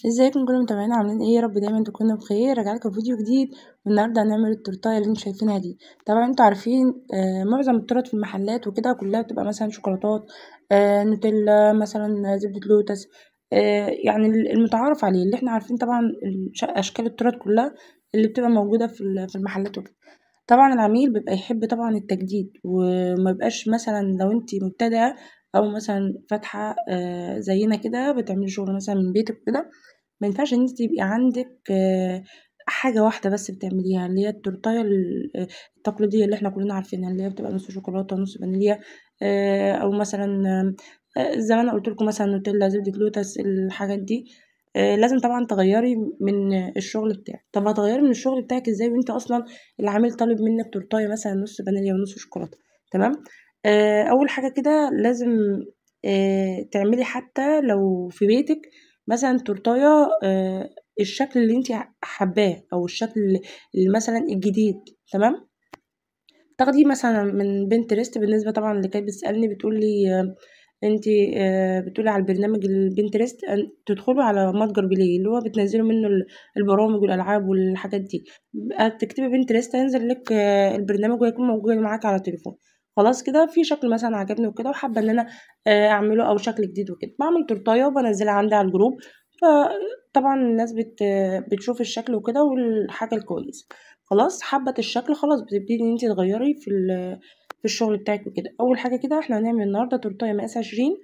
ازيكم كل متابعينا عاملين ايه؟ يا رب دايما تكونوا بخير. راجع لكم فيديو جديد، والنهارده هنعمل التورتايه اللي انتم شايفينها دي. طبعا انتوا عارفين معظم التورت في المحلات وكده كلها بتبقى مثلا شوكولاتات، نوتيلا، مثلا زبدة لوتس، يعني المتعارف عليه اللي احنا عارفين طبعا اشكال التورت كلها اللي بتبقى موجوده في المحلات وكده. طبعا العميل بيبقى يحب طبعا التجديد، وما يبقاش مثلا لو انت مبتدئه او مثلا فاتحه زينا كده بتعملي شغل مثلا من بيتك كده. ما ينفعش ان انت تبقي عندك حاجة واحدة بس بتعمليها، اللي هي التورتاية التقليدية اللي احنا كلنا عارفينها، اللي هي بتبقى نص شوكولاتة ونص فانيليا، او مثلا زي ما انا قلت لكم مثلا نوتيلا، زبدة لوتس، الحاجات دي. لازم طبعا تغيري من الشغل بتاعك. طب هتغيري من الشغل بتاعك ازاي وانت اصلا العميل طالب منك تورتاية مثلا نص فانيليا ونص شوكولاتة؟ تمام. اول حاجة كده لازم تعملي حتى لو في بيتك مثلا تورتايه الشكل اللي انت حباه، او الشكل اللي مثلا الجديد. تمام. تاخدي مثلا من بنترست، بالنسبه طبعا اللي كانت بتسالني بتقول لي انت بتقولي على البرنامج البنترست تدخلوا على متجر بلاي اللي هو بتنزلوا منه البرامج والالعاب والحاجات دي. تكتبي بنترست هينزل لك البرنامج ويكون موجود معاك على التليفون. خلاص كده في شكل مثلا عجبني وكده وحابه ان انا اعمله او شكل جديد وكده، بعمل تورتايه وبنزلها عندي على الجروب. فطبعا الناس بتشوف الشكل وكده والحاجه الكويسه. خلاص حبت الشكل، خلاص بتبتدي ان انت تغيري في الشغل بتاعك وكده. اول حاجه كده احنا هنعمل النهارده تورتايه مقاس 20.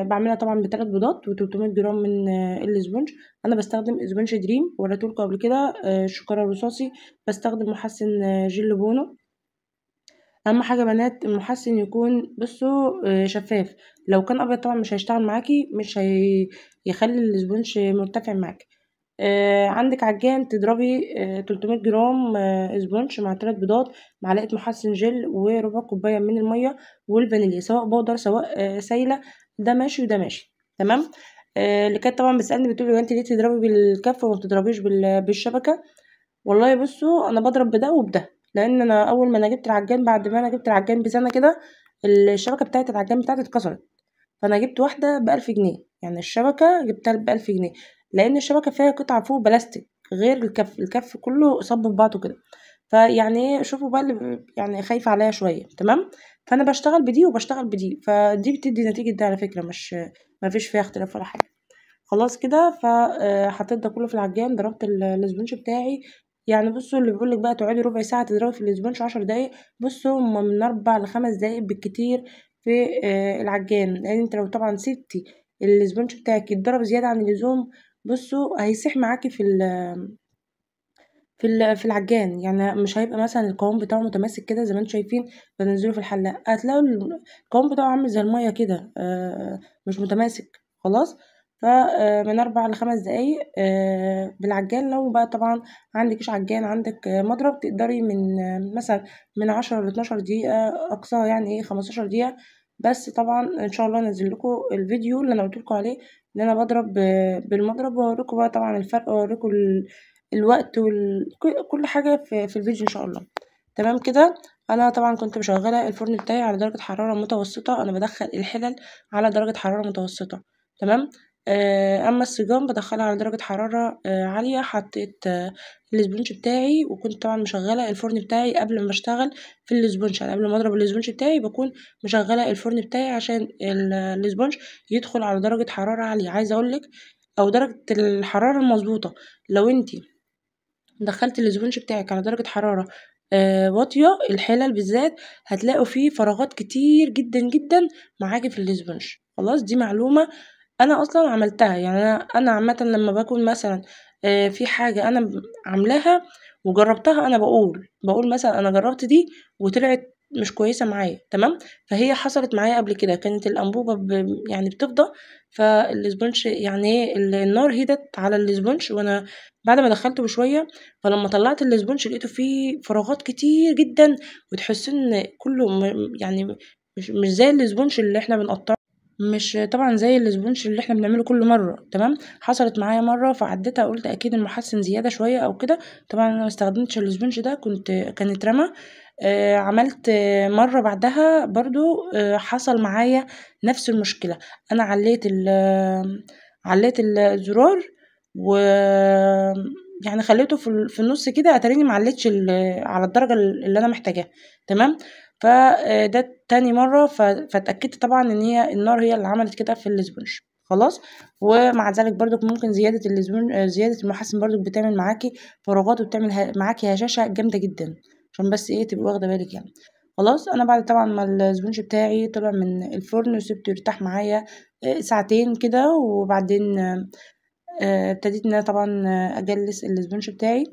بعملها طبعا ب3 بيضات و300 جرام من الاسبونج. انا بستخدم اسبونج دريم وريتهولكوا قبل كده، الشوكولا الرصاصي. بستخدم محسن جيل بونو. اهم حاجه يا بنات المحسن يكون بصوا شفاف. لو كان ابيض طبعا مش هيشتغل معاكي، مش هيخلي الاسبونج مرتفع معاكي. عندك عجان تضربي 300 جرام اسبونج مع 3 بيضات، معلقه محسن جل، وربع كوبايه من الميه، والفانيليا سواء بودر سواء سايله. ده ماشي وده ماشي. تمام. اللي كانت طبعا بتسالني بتقولي انت ليه تضربي بالكف وما بتضربيش بالشبكه؟ والله بصوا انا بضرب بده وبده، لان انا اول ما انا جبت العجان، بعد ما انا جبت العجان بسنه كده، الشبكه بتاعت العجان بتاعتي اتكسرت. فانا جبت واحده ب1000 جنيه، يعني الشبكه جبتها ب1000 جنيه، لان الشبكه فيها قطعه فوق بلاستيك غير الكف كله صب في بعضه كده. فيعني ايه، شوفوا بقى اللي يعني خايفه عليا شويه. تمام. فانا بشتغل بدي وبشتغل بدي، فدي بتدي نتيجه ده على فكره، مش ما فيش فيها اختلاف ولا حاجه. خلاص كده فحطيت ده كله في العجان، ضربت الاسبونج بتاعي. يعني بصوا اللي بيقولك بقى تقعدي ربع ساعة تضربي في الاسبونج 10 دقايق، بصوا هما من 4 ل5 دقايق بالكتير في العجان. لان انت لو طبعا سبتي الاسبونج بتاعك يتضرب زيادة عن اللزوم، بصوا هيسيح معاكي في العجان. يعني مش هيبقى مثلا القوام بتاعه متماسك كده زي ما انتم شايفين. بنزله في الحلاق هتلاقوا القوام بتاعه عامل زي المية كده، مش متماسك. خلاص. فمن 4 ل5 دقايق بالعجان. لو بقى طبعا عندكش عجان، عندك مضرب، تقدري من مثلا من 10 ل12 دقيقة أقصى، يعني ايه 15 دقيقة. بس طبعا ان شاء الله انزل لكم الفيديو اللي انا قلت لكم عليه، ان انا بضرب بالمضرب، واوريكم بقى طبعا الفرق، واوريكم الوقت كل حاجة في الفيديو ان شاء الله. تمام كده. انا طبعا كنت مشغله الفرن بتاعي على درجه حراره متوسطه، انا بدخل الحلل على درجه حراره متوسطه. تمام. اما السيجان بدخلها على درجه حراره عاليه. حطيت الاسبونج بتاعي، وكنت طبعا مشغله الفرن بتاعي قبل ما اشتغل في الاسبونج، يعني قبل ما اضرب الاسبونج بتاعي بكون مشغله الفرن بتاعي عشان الاسبونج يدخل على درجه حراره عاليه. عايزه اقولك او درجه الحراره المظبوطه. لو انتي دخلت الاسبونج بتاعك على درجة حرارة واطية، الحلل بالذات هتلاقوا فيه فراغات كتير جدا جدا معاكي في الاسبونج. خلاص دي معلومة انا اصلا عملتها. يعني انا عامة لما بكون مثلا في حاجة انا عاملاها وجربتها، انا بقول مثلا انا جربت دي وطلعت مش كويسة معايا. تمام. فهي حصلت معايا قبل كده، كانت الانبوبة يعني بتفضى، فالاسبونج يعني ايه النار هدت على الاسبونج، وانا بعد ما دخلته بشوية، فلما طلعت الاسبونج لقيته فيه فراغات كتير جدا، وتحس ان كله يعني مش زي الاسبونج اللي احنا بنقطعه، مش طبعا زي الاسبونج اللي احنا بنعمله كل مره. تمام. حصلت معايا مره فعديتها، قلت اكيد المحسن زياده شويه او كده. طبعا انا ما استخدمتش الاسبونج ده، كانت رمى. عملت مره بعدها برضو حصل معايا نفس المشكله. انا عليت الزرار و يعني خليته في النص كده، اتاريني معلتش على الدرجة اللي انا محتاجاها. تمام. فده تاني مرة، فاتأكدت طبعا ان هي النار هي اللي عملت كده في الاسبونج. خلاص. ومع ذلك برضك ممكن زيادة الاسبونج، زيادة المحسن برضك بتعمل معاكي فراغات، وبتعمل معاكي هشاشة جامدة جدا، عشان بس ايه تبقي واخدة بالك يعني. خلاص. انا بعد طبعا ما الاسبونج بتاعي طلع من الفرن وسبته يرتاح معايا ساعتين كده، وبعدين ابتديت ان انا طبعا اجلس الاسبونج بتاعي.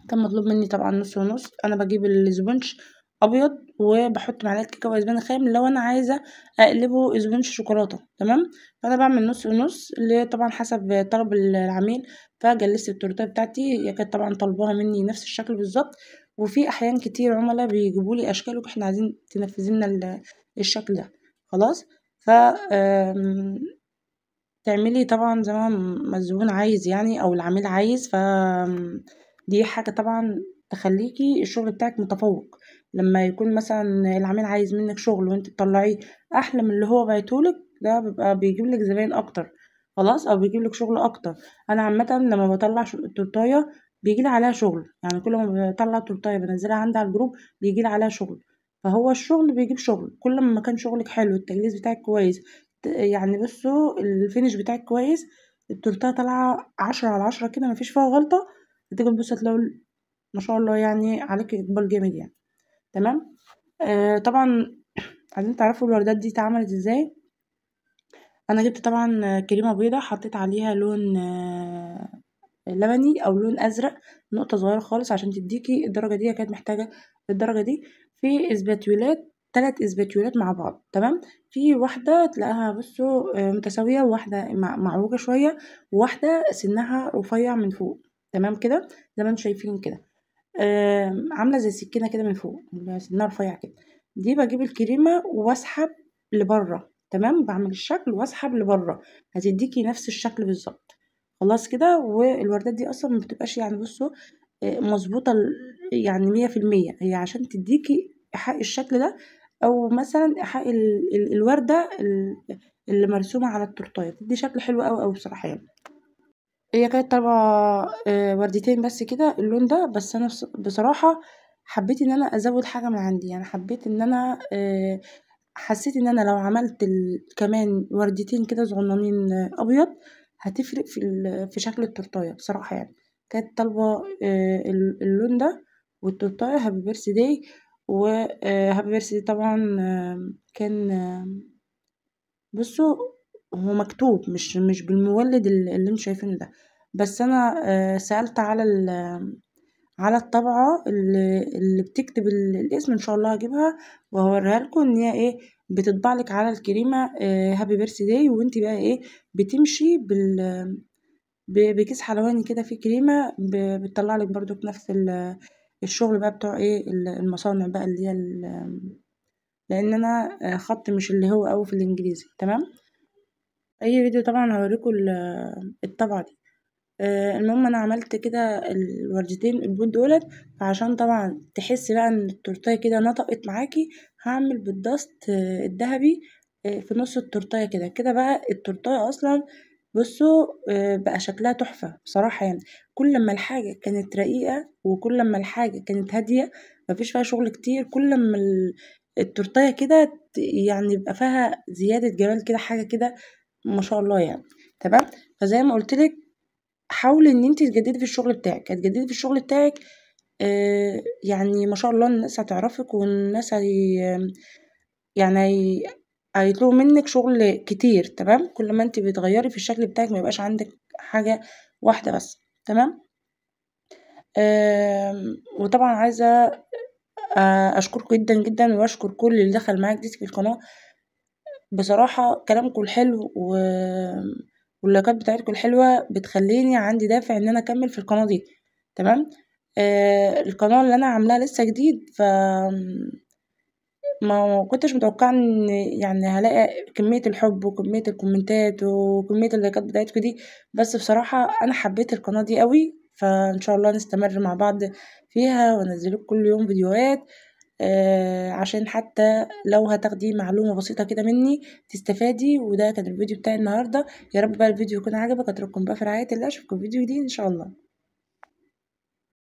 كان مطلوب مني طبعا نص ونص. انا بجيب الاسبونج ابيض، وبحط معلقه كاكاو اسباني خام لو انا عايزه اقلبه اسبونج شوكولاته. تمام. فانا بعمل نص ونص، اللي طبعا حسب طلب العميل. فجلست التورتيه بتاعتي، هي كانت طبعا طالباها مني نفس الشكل بالظبط. وفي احيان كتير عملاء بيجيبوا لي اشكال، واحنا عايزين تنفذي لنا الشكل ده. خلاص. ف تعملي طبعًا زي ما الزبون عايز يعني، أو العميل عايز. دي حاجة طبعًا تخلّيكِ الشغل بتاعِك متفوّق. لمّا يكون مثلًا العميل عايز منِّك شغل وأنتِ تطلّعيه أحلى من اللي هو باعته لِك، ده بيبقى بيجيب لِك زباين أكتر. خلاص. أو بيجيب لِك شغل أكتر. أنا عامةً لمّا باطلّع التورتاية بييجي لي عليها شغل، يعني كل ما باطلّع تورتاية بانزّلها عندي على الجروب بييجي لي عليها شغل. فهو الشغل بيجيب شغل، كل ما كان شغلِك حلو، التجهيز بتاعِك كويس، يعني بصوا الفينش بتاعك كويس، التورتيه طالعه 10/10 كده، مفيش فيها غلطه. هتيجي تبص هتلاقوا ما شاء الله يعني عليك اقبال جامد يعني. تمام. طبعا عايزين تعرفوا الوردات دي اتعملت ازاي. انا جبت طبعا كريمه بيضه، حطيت عليها لون لبني او لون ازرق، نقطه صغيره خالص عشان تديكي الدرجه دي. هي كانت محتاجه الدرجه دي. في اسباتيولات، 3 اسباتيولات مع بعض. تمام. في واحده تلاقيها بصوا متساويه، وواحده معوجه شويه، وواحده سنها رفيع من فوق. تمام كده زي ما انتم شايفين كده. عامله زي السكينه كده من فوق، سنها رفيع كده. دي بجيب الكريمه واسحب لبره. تمام. بعمل الشكل واسحب لبره، هتديكي نفس الشكل بالظبط. خلاص كده. والوردات دي اصلا ما بتبقاش يعني بصوا مظبوطه يعني 100%. هي عشان تديكي ايحاء الشكل ده، او مثلا ايحاء الورده اللي مرسومه على التورتايه، تدي شكل حلو قوي قوي بصراحه يعني. هي كانت طالبة وردتين بس كده اللون ده. بس أنا بصراحة حبيت إن أنا أزود حاجة من عندي، يعني حبيت إن أنا حسيت إن أنا لو عملت كمان وردتين كده صغننين أبيض، هتفرق في شكل التورتاية بصراحة يعني. كانت طالبة اللون ده. والتورتاية هابي بيرث داي. وهابي بيرث داي طبعا كان بصوا هو مكتوب مش بالمولد اللي انتوا شايفينه ده. بس انا سألت على الطبعة اللي بتكتب الاسم. ان شاء الله هجيبها وهوريها لكم ان هي ايه، بتطبع لك على الكريمة هابي بيرث داي. وانت بقى ايه بتمشي بكيس حلواني كده فيه كريمة، بتطلع لك برضو نفس الشغل بقى بتوع ايه المصانع بقى اللي هي لان انا خط مش اللي هو قوي في الانجليزي. تمام. اي فيديو طبعا هوريكم الطبعة دي. المهم انا عملت كده الوردتين البيض دولت. فعشان طبعا تحس بقى ان التورتيه كده نطقت معاكي، هعمل بالدست الذهبي في نص التورتيه كده كده. بقى التورتيه اصلا بصوا بقى شكلها تحفة بصراحة يعني. كل ما الحاجة كانت رقيقة، وكل ما الحاجة كانت هادية مفيش فيها شغل كتير، كل ما التورتيه كده يعني يبقى فيها زيادة جمال كده، حاجة كده ما شاء الله يعني. تمام. فزي ما قلت لك، حاولي ان انت تجددي في الشغل بتاعك، هتجددي في الشغل بتاعك يعني ما شاء الله الناس هتعرفك، والناس يعني هيطلبوا منك شغل كتير. تمام. كل ما انت بتغيري في الشكل بتاعك ما يبقاش عندك حاجة واحدة بس. تمام. وطبعا عايزة اشكركم جدا جدا، واشكر كل اللي دخل معاك دي في القناة. بصراحة كلامكم الحلو واللايكات بتاعتكم الحلوة بتخليني عندي دافع ان انا اكمل في القناة دي. تمام. القناة اللي انا عاملاها لسه جديد، ما كنتش متوقعة ان يعني هلاقي كمية الحب وكمية الكومنتات وكمية اللايكات بتاعتكم دي. بس بصراحة انا حبيت القناة دي قوي، فان شاء الله نستمر مع بعض فيها وانزلك كل يوم فيديوهات. عشان حتى لو هتاخدي معلومة بسيطة كده مني تستفادي. وده كان الفيديو بتاعي النهاردة، يا رب بقى الفيديو يكون عجبك. اترككم بقى في رعاية الله، اشوفكم في فيديو جديد ان شاء الله.